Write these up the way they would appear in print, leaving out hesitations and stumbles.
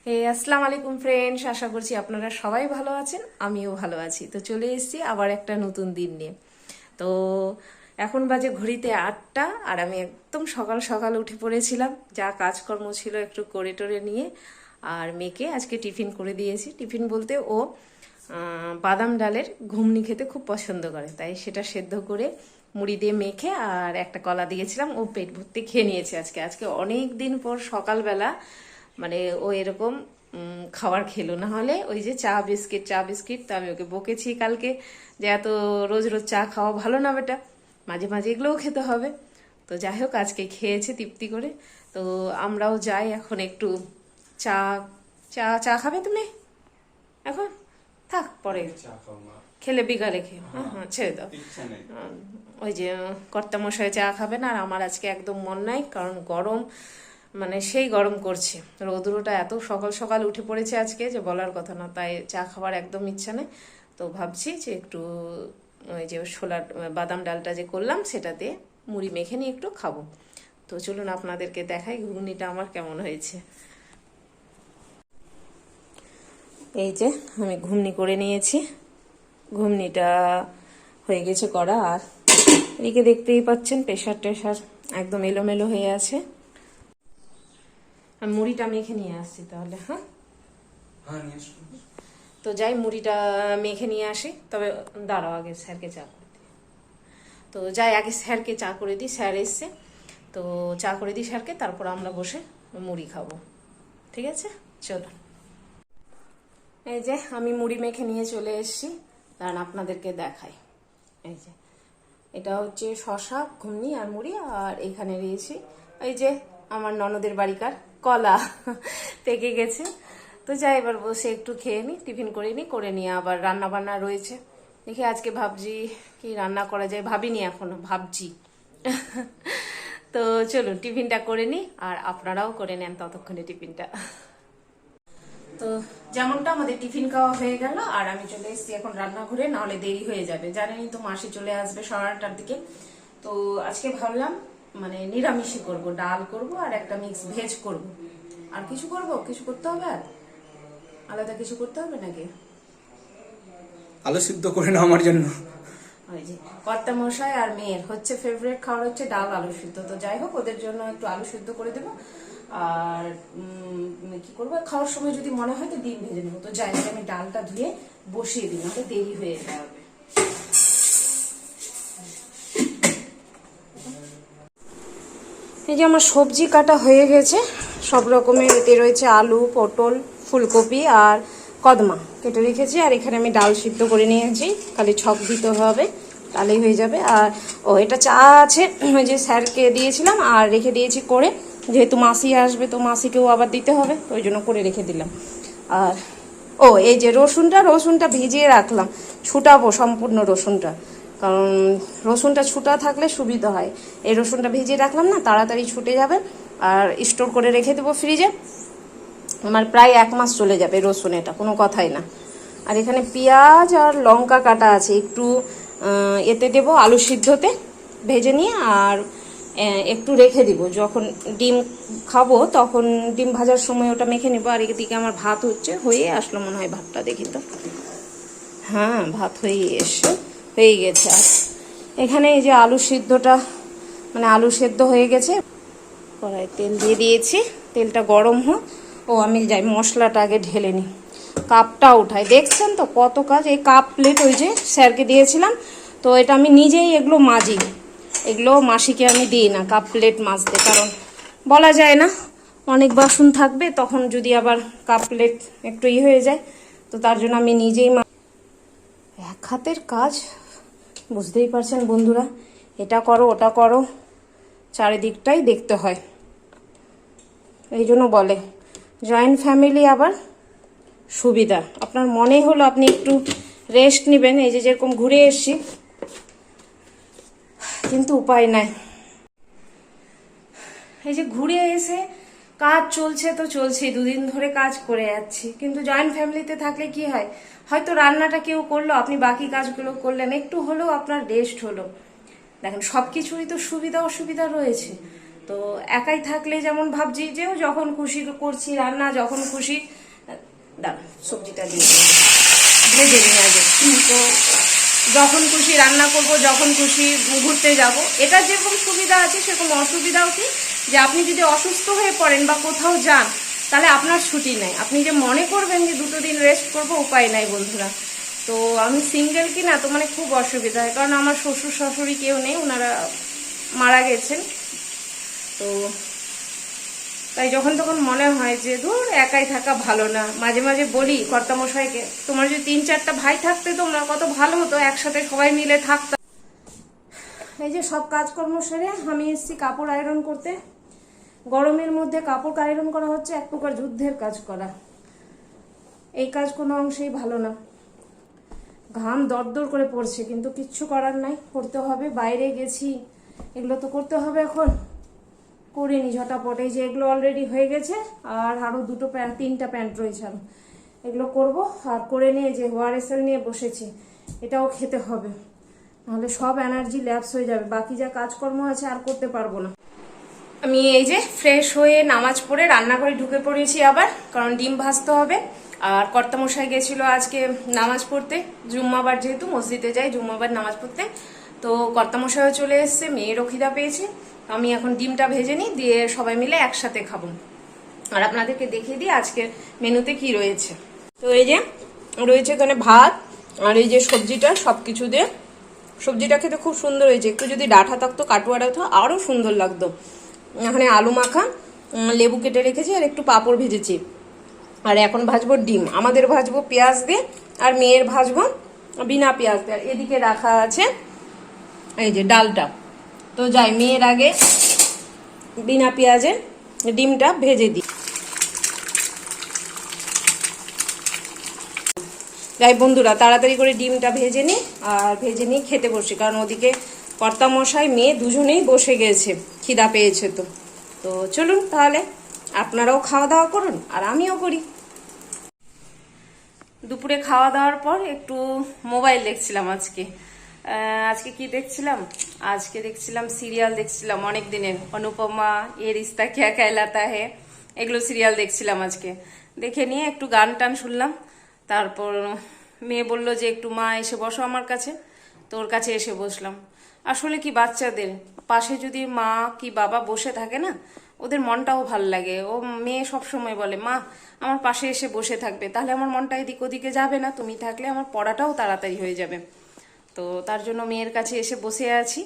আসসালামু আলাইকুম ফ্রেন্ডস, আশা করছি আপনারা সবাই ভালো আছেন, আমিও ভালো আছি। তো চলে এসেছি আবার একটা নতুন দিন নিয়ে। তো এখন বাজে ঘড়িতে 8টা, আর আমি একদম সকাল সকাল উঠে পড়েছিলাম, যা কাজকর্ম ছিল একটু করে টোরে নিয়ে। আর মেয়েকে আজকে টিফিন করে দিয়েছি। টিফিন বলতে ও বাদাম ডালের ঘুগনি খেতে খুব পছন্দ করে, তাই সেটা সেদ্ধ করে মুড়ি দিয়ে মেখে আর একটা কলা দিয়েছিলাম। ও পেট ভর্তি খেয়ে নিয়েছে আজকে। আজকে অনেক দিন পর সকালবেলা মানে ও এরকম খাবার খেলো। না হলে ওই যে চা বিস্কিট, তো আমি ওকে বকেছি কালকে যে এত রোজ রোজ চা খাওয়া ভালো না বেটা, মাঝে মাঝে এগুলোও খেতে হবে। তো যাই হোক, আজকে খেয়েছে তৃপ্তি করে। তো আমরাও যাই এখন একটু চা চা চা খাবে তুমি এখন? থাক, পরে খেলে বিকালে খেয়ে। হ্যাঁ হ্যাঁ, ছেড়ে দাও। ওই যে কর্তামশাই চা খাবে না, আর আমার আজকে একদম মন নাই, কারণ গরম, মানে সেই গরম করছে। রৌদ্রটা এত সকাল সকাল উঠে পড়েছে আজকে যে বলার কথা না, তাই চা খাবার একদম ইচ্ছা নেই। তো ভাবছি যে একটু ওই যে ছোলার বাদাম ডালটা যে করলাম সেটাতে মুড়ি মেখে নিয়ে একটু খাবো। তো চলুন আপনাদেরকে দেখাই ঘুগনিটা আমার কেমন হয়েছে। এই যে আমি ঘুগনি করে নিয়েছি, ঘুগনিটা হয়ে গেছে করা। আর এদিকে দেখতেই পাচ্ছেন প্রেশার টেশার একদম এলোমেলো হয়ে আছে। আমি মুড়িটা মেখে নিয়ে আসছি তাহলে। হ্যাঁ, তো যাই মুড়িটা মেখে নিয়ে আসি। তবে দাঁড়াও, আগে স্যারকে চা করে দিই। তো যাই আগে স্যারকে চা করে দিই, স্যার এসছে। তো চা করে দিই স্যারকে, তারপর আমরা বসে মুড়ি খাবো। ঠিক আছে, চলো। এই যে আমি মুড়ি মেখে নিয়ে চলে এসেছি, কারণ আপনাদেরকে দেখাই। এই যে এটা হচ্ছে শশা, ঘুগনি আর মুড়ি। আর এখানে রয়েছি এই যে আমার ননদের বাড়িকার কলা পেকে গেছে। তো যাই এবার বসে একটু খেয়ে নিই, টিফিন করে নিয়ে আবার রান্না বান্না রয়েছে। দেখি আজকে ভাবছি কি রান্না করা যায়, ভাবিনি এখনো, ভাবছি। তো চলুন টিফিনটা করে নিই, আর আপনারাও করে নেন ততক্ষণে টিফিনটা। তো যেমনটা আমাদের টিফিন খাওয়া হয়ে গেল, আর আমি চলে এসেছি এখন রান্নাঘরে, নাহলে দেরি হয়ে যাবে। জানেনই তো মাসি চলে আসবে 8:30টার দিকে। তো আজকে ভাবলাম মানে নিরামিষই করব, ডাল করব আর একটা মিক্স ভেজ করব। আর কিছু করব, কিছু করতে হবে? আর আলাদা কিছু করতে হবে নাকি? আলু সিদ্ধ করে নাও আমার জন্য। ওই যে কর্তা মশাই আর মেয়ের হচ্ছে ফেভারিট খাবার হচ্ছে ডাল আলু সিদ্ধ। তো যাই হোক, ওদের জন্য একটু আলু সিদ্ধ করে দেবো। আর কি করবো, খাওয়ার সময় যদি মনে হয় তো ডিম ভেজে নেবো। তো যাই হোক, আমি ডালটা ধুয়ে বসিয়ে দিই, আমাকে দেরি হয়ে যাবে। এই যে আমার সবজি কাটা হয়ে গেছে সব রকমের। এতে রয়েছে আলু, পটল, ফুলকপি আর কদমা কেটে রেখেছি। আর এখানে আমি ডাল সিদ্ধ করে নিয়েছি, খালি ছক দিতে হবে, তাহলেই হয়ে যাবে। আর এটা চা আছে, ওই যে স্যারকে দিয়েছিলাম আর রেখে দিয়েছি করে, যেহেতু মাসি আসবে তো মাসিকেও আবার দিতে হবে, ওই জন্য করে রেখে দিলাম। আর এই যে রসুনটা ভিজিয়ে রাখলাম, ছুটাবো সম্পূর্ণ রসুনটা, কারণ রসুনটা ছুটা থাকলে সুবিধা হয়। এই রসুনটা ভিজিয়ে রাখলাম না, তাড়াতাড়ি ছুটে যাবে। আর স্টোর করে রেখে দেবো ফ্রিজে, আমার প্রায় 1 মাস চলে যাবে রসুন, এটা কোনো কথাই না। আর এখানে পেঁয়াজ আর লঙ্কা কাটা আছে, একটু এতে দেবো আলু সিদ্ধতে ভেজে নিয়ে, আর একটু রেখে দিব, যখন ডিম খাবো তখন ডিম ভাজার সময় ওটা মেখে নেবো। আর এদিকে আমার ভাত হয়ে আসলো মনে হয়, ভাতটা দেখি তো। হ্যাঁ, ভাত হয়ে গেছে। আর এখানে এই যে আলু সিদ্ধটা, মানে আলু সেদ্ধ হয়ে গেছে। কড়াই তেল দিয়ে দিয়েছি, তেলটা গরম হোক। আমি যাই মশলাটা আগে ঢেলে নিই, কাপটা উঠাই। দেখছেন তো কত কাজ। এই কাপ প্লেট ওই যে স্যারকে দিয়েছিলাম, তো এটা আমি নিজেই এগুলো মাজি, এগুলো মাসিকে আমি দিই না কাপ প্লেট মাজতে, কারণ বলা যায় না অনেক বাসন থাকবে, তখন যদি আবার কাপ প্লেট একটু হয়ে যায়, তো তার জন্য আমি নিজেই। এক হাতের কাজ, বুঝতেই পারছেন বন্ধুরা, এটা করো ওটা করো, চারিদিকটাই দেখতে হয়। এই জন্য বলে জয়েন্ট ফ্যামিলি আবার সুবিধা। আপনার মনে হলো আপনি একটু রেস্ট নেবেন, এই যে যেরকম ঘুরে এসছি, কিন্তু উপায় নাই। এই যে ঘুরে এসে কাজ চলছে তো চলছেই, 2 দিন ধরে কাজ করে যাচ্ছি। কিন্তু জয়েন্ট ফ্যামিলিতে থাকলে কি হয়, হয়তো রান্নাটা কেউ করলো, আপনি বাকি কাজগুলো করলেন, একটু হলেও আপনার রেস্ট হলো। দেখেন সব কিছুরই তো সুবিধা অসুবিধা রয়েছে। তো একাই থাকলে যেমন ভাবছি যে যখন খুশি করছি রান্না, যখন খুশি দাঁড়া সবজিটা দিয়ে ভেজে নিই আগে। তো যখন খুশি রান্না করব, যখন খুশি ঘুরতে যাব, এটা যেরকম সুবিধা আছে সেরকম অসুবিধাও কি, যে আপনি যদি অসুস্থ হয়ে পড়েন বা কোথাও যান তাহলে আপনার ছুটি নেই। আপনি যে মনে করবেন যে 2 দিন রেস্ট করব, উপায় নাই বন্ধুরা। তো আমি সিঙ্গেল কি না, তো মানে খুব অসুবিধা হয়, কারণ আমার শ্বশুর শাশুড়ি কেউ নেই, ওনারা মারা গেছেন। তো তাই যখন তখন মনে হয় যে ধুর একাই থাকা ভালো না। মাঝে মাঝে বলি কর্তামশাইকে, তোমার যদি 3-4টা ভাই থাকতে তোমরা কত ভালো হতো, একসাথে সবাই মিলে থাকতাম। এই যে সব কাজকর্ম সেরে আমি এসেছি কাপড় আয়রন করতে। গরমের মধ্যে কাপড় আয়রন করা হচ্ছে এক প্রকার যুদ্ধের কাজ করা। এই কাজ কোনো অংশেই ভালো না, ঘাম দরদর করে পড়ছে, কিন্তু কিচ্ছু করার নাই, করতে হবে। বাইরে গেছি, এগুলো তো করতে হবে। এখন করিনি ঝটাপট, এই যে এগুলো অলরেডি হয়ে গেছে, আর আরো 3টা প্যান্ট রয়েছে, আর এগুলো করব। আর করে নিয়ে যে ORSL নিয়ে বসেছি, এটাও খেতে হবে, নাহলে সব এনার্জি ল্যাপস হয়ে যাবে। বাকি যা কাজকর্ম আছে আর করতে পারবো না। আমি এই যে ফ্রেশ হয়ে নামাজ পড়ে রান্নাঘরে ঢুকে পড়েছি আবার, কারণ ডিম ভাজতে হবে। আর কর্তামশাই গেছিল আজকে নামাজ পড়তে, জুম্মাবার যেহেতু মসজিদে যাই জুম্মাবার নামাজ পড়তে, তো কর্তামশাইও চলে এসছে, মেয়েরও খিদা পেয়েছে। আমি এখন ডিমটা ভেজে নিই, দিয়ে সবাই মিলে একসাথে খাবো। আর আপনাদেরকে দেখিয়ে দিই আজকে মেনুতে কি রয়েছে। তো এই যে রয়েছে এখানে ভাত, আর এই যে সবজিটা, সবকিছু দিয়ে সবজিটা খেতে খুব সুন্দর হয়েছে। একটু যদি ডাঁটা থাকতো, কাটুয়া থাকতো, আরো সুন্দর লাগতো। এখানে আলু মাখা, লেবু কেটে রেখেছি, আর একটু পাঁপড় ভেজেছি। আর এখন ভাজবো ডিম, আমাদের ভাজবো পেঁয়াজ দিয়ে, আর মেয়ের ভাজবো বিনা পেঁয়াজ দিয়ে। আর এদিকে রাখা আছে এই যে ডালটা। তো যাই, মেয়ের আগে বিনা পেঁয়াজে ডিমটা ভেজে দিই। যাই বন্ধুরা, তাড়াতাড়ি করে ডিমটা ভেজে নিই, আর ভেজে নিই খেতে বসি, কারণ ওদিকে কর্তামশাই মেয়ে দুজনেই বসে গেছে, খিদা পেয়েছে। তো তো চলুন তাহলে, আপনারাও খাওয়া দাওয়া করুন আর আমিও করি। দুপুরে খাওয়া দাওয়ার পর একটু মোবাইল দেখছিলাম। আজকে কি দেখছিলাম, আজকে দেখছিলাম সিরিয়াল দেখছিলাম অনেক দিনের, অনুপমা, এ রিস্তা ক্যা कहलाता है, এগুলো সিরিয়াল দেখছিলাম। আজকে দেখে নিয়ে একটু গান টান শুনলাম। তারপর মেয়ে বলল যে একটু মা এসে বসো আমার কাছে, তো ওর কাছে এসে বসলাম। আসলে কি, বাচ্চাদের পাশে যদি মা কি বাবা বসে থাকে না, ওদের মনটাও ভাল লাগে। ও মেয়ে সব সময় বলে, মা আমার পাশে এসে বসে থাকবে, তাহলে আমার মনটা এদিক ওদিকে যাবে না, তুমি থাকলে আমার পড়াটাও তাড়াতাড়ি হয়ে যাবে। তো তার জন্য মেয়ের কাছে এসে বসে আছি।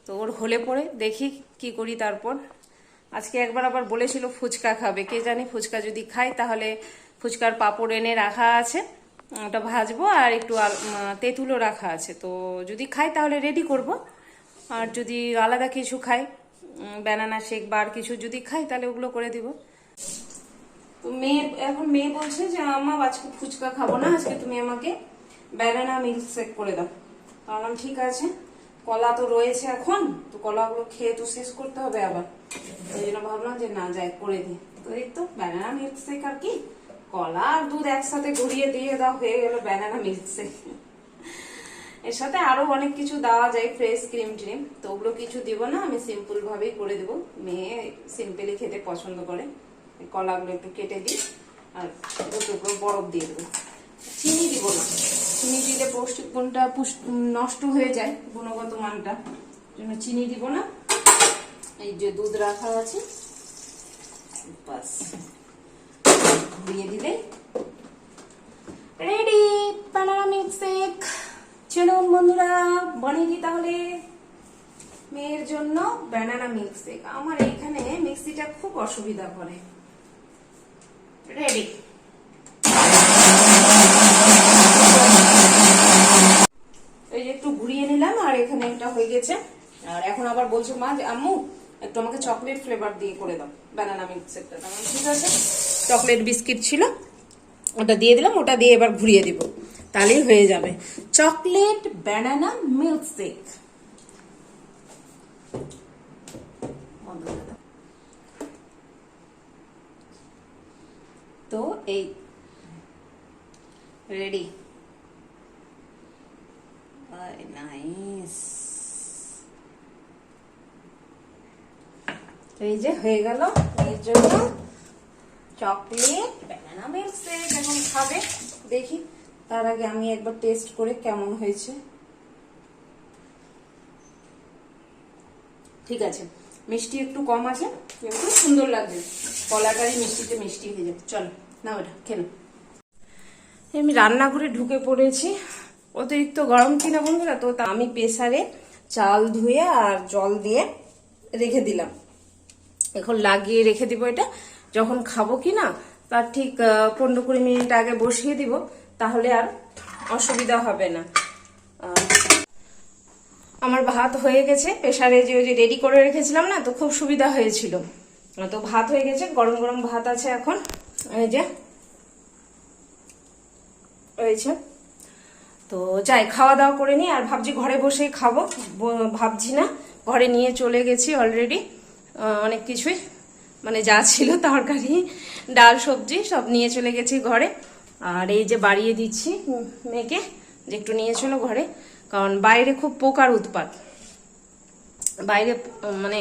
তো ওর হলে পরে দেখি কি করি। তারপর আজকে একবার আবার বলেছিল ফুচকা খাবে, কে জানি ফুচকা যদি খাই তাহলে ফুচকার পাঁপড় এনে রাখা আছে, ওটা ভাজবো, আর একটু তেঁতুলও রাখা আছে। তো যদি খাই তাহলে রেডি করব, আর যদি আলাদা কিছু খাই, ব্যানানা শেক বা আর কিছু যদি খাই, তাহলে ওগুলো করে দিব। তো মেয়ে বলছে যে আম্মা আজকে ফুচকা খাবো না, আজকে তুমি আমাকে ব্যানানা মিল্ক শেক করে দাও। বললাম ঠিক আছে, কলা তো রয়েছে এখন, তো কলাগুলো খেয়ে তো শেষ করতে হবে আবার, এই জন্য ভাবলাম যে না যাই করে দিই। তো এই তো ব্যানানা মিল্ক শেক, আর কি, কলা আর দুধ একসাথে গড়িয়ে দিয়ে দাও, হয়ে গেল ব্যানানা মিল্ক শেক। এর সাথে আরো অনেক কিছু দেওয়া যায়, ফ্রেশ ক্রিম ট্রিম, তো ওগুলো কিছু দিব না, আমি সিম্পল ভাবেই করে দেবো। মেয়ে সিম্পলি খেতে পছন্দ করে। কলাগুলো একটু কেটে দিই, আর দুটো বরফ দিয়ে দেবো। চিনি দিব না, চিনি দিলে পৌষ্টিক গুণটা নষ্ট হয়ে যায়, গুণগত মানটা, জন্য চিনি দিব না। এই যে দুধ রাখা আছে, বাস দিয়ে দিলে রেডি বানানা মিল্ক শেক। চলুন বন্ধুরা, বানিয়ে দিই তাহলে মেয়ের জন্য বানানা মিল্ক শেক। আমার এইখানে মিক্সিটা খুব অসুবিধা করে। রেডি, এই যে একটু ঘুরিয়ে নিলাম, আর এখানে এটা হয়ে গেছে। আর এখন আবার বলছে মা যে আম্মু একটু আমাকে চকলেট ফ্লেভার দিয়ে করে দাও বানানা মিল্ক শেকটা। ঠিক আছে, চকলেট বিস্কিট ছিল, ওটা দিয়ে দিলাম, ওটা দিয়ে এবার ঘুরিয়ে দিব, তাহলেই হয়ে যাবে চকলেট বানানা মিল্ক শেক। তো এই রেডি, নাইস। এই যে হয়ে গেল এর জন্য চকলেট ব্যানানা মিল্কশেক। এখন খাবে, দেখি তার আগে আমি একবার টেস্ট করে কেমন হয়েছে। ঠিক আছে, মিষ্টি একটু কম আছে কিন্তু সুন্দর লাগছে, কলাটারই মিষ্টিতে মিষ্টি হয়ে যাবে। চলো না ওটা খেলো। আমি রান্নাঘরে ঢুকে পড়েছি, অতিরিক্ত গরম কিনা বন্ধুরা, তো আমি প্রেসারে চাল ধুয়ে আর জল দিয়ে রেখে দিলাম। এখন লাগিয়ে রেখে দিব, এটা যখন খাবো কি না তার ঠিক 15-20 মিনিট আগে বসিয়ে দিব, তাহলে আর অসুবিধা হবে না। আমার ভাত হয়ে গেছে, প্রেসারে যে রেডি করে রেখেছিলাম না, তো খুব সুবিধা হয়েছিল। তো ভাত হয়ে গেছে, গরম গরম ভাত আছে এখন, এই যে রয়েছে। তো যাই খাওয়া দাওয়া করে নিই, আর ভাবছি ঘরে বসেই খাবো, ভাবছি না, ঘরে নিয়ে চলে গেছি অলরেডি অনেক কিছুই, মানে যা ছিল তরকারি ডাল সবজি সব নিয়ে চলে গেছি ঘরে। আর এই যে বাড়িয়ে দিচ্ছি মেয়েকে যে একটু নিয়ে চলো ঘরে, কারণ বাইরে খুব পোকার উৎপাত, বাইরে মানে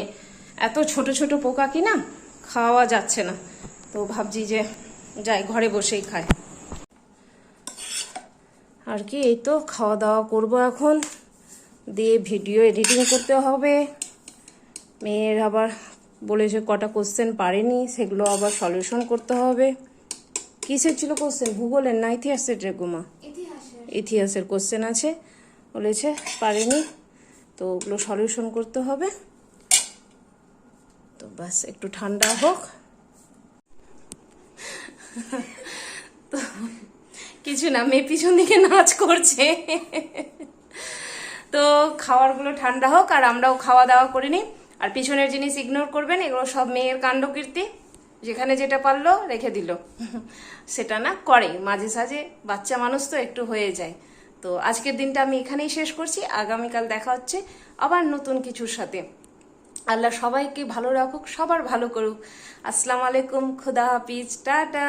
এত ছোট ছোট পোকা কি না খাওয়া যাচ্ছে না। তো ভাবছি যে যাই ঘরে বসেই খাই। আর কি এই তো খাওয়া দাওয়া করবো এখন, দিয়ে ভিডিও এডিটিং করতে হবে। মেয়ের আবার বলেছে কটা কোশ্চেন পারেনি, সেগুলো আবার সলিউশন করতে হবে। কিসের ছিল কোশ্চেন, ভূগোলের না ইতিহাসের রে গুমা? ইতিহাসের কোশ্চেন আছে বলেছে, পারেনি, তো ওগুলো সলিউশন করতে হবে। তো বাস একটু ঠান্ডা হোক। তো কিছু না, মেয়ে পিছন দিকে নাচ করছে। তো খাবারগুলো ঠান্ডা হোক আর আমরাও খাওয়া দাওয়া করে নিই। আর পিছনের জিনিস ইগনোর করবেন, এগুলো সব মেয়ের কাণ্ডকীর্তি, যেখানে যেটা পারলো রেখে দিল, সেটা না করে মাঝে সাঝে, বাচ্চা মানুষ তো একটু হয়ে যায়। তো আজকের দিনটা আমি এখানেই শেষ করছি, আগামীকাল দেখা হচ্ছে আবার নতুন কিছুর সাথে। আল্লাহ সবাইকে ভালো রাখুক, সবার ভালো করুক। আসসালামু আলাইকুম, খুদা হাফিজ, টাটা।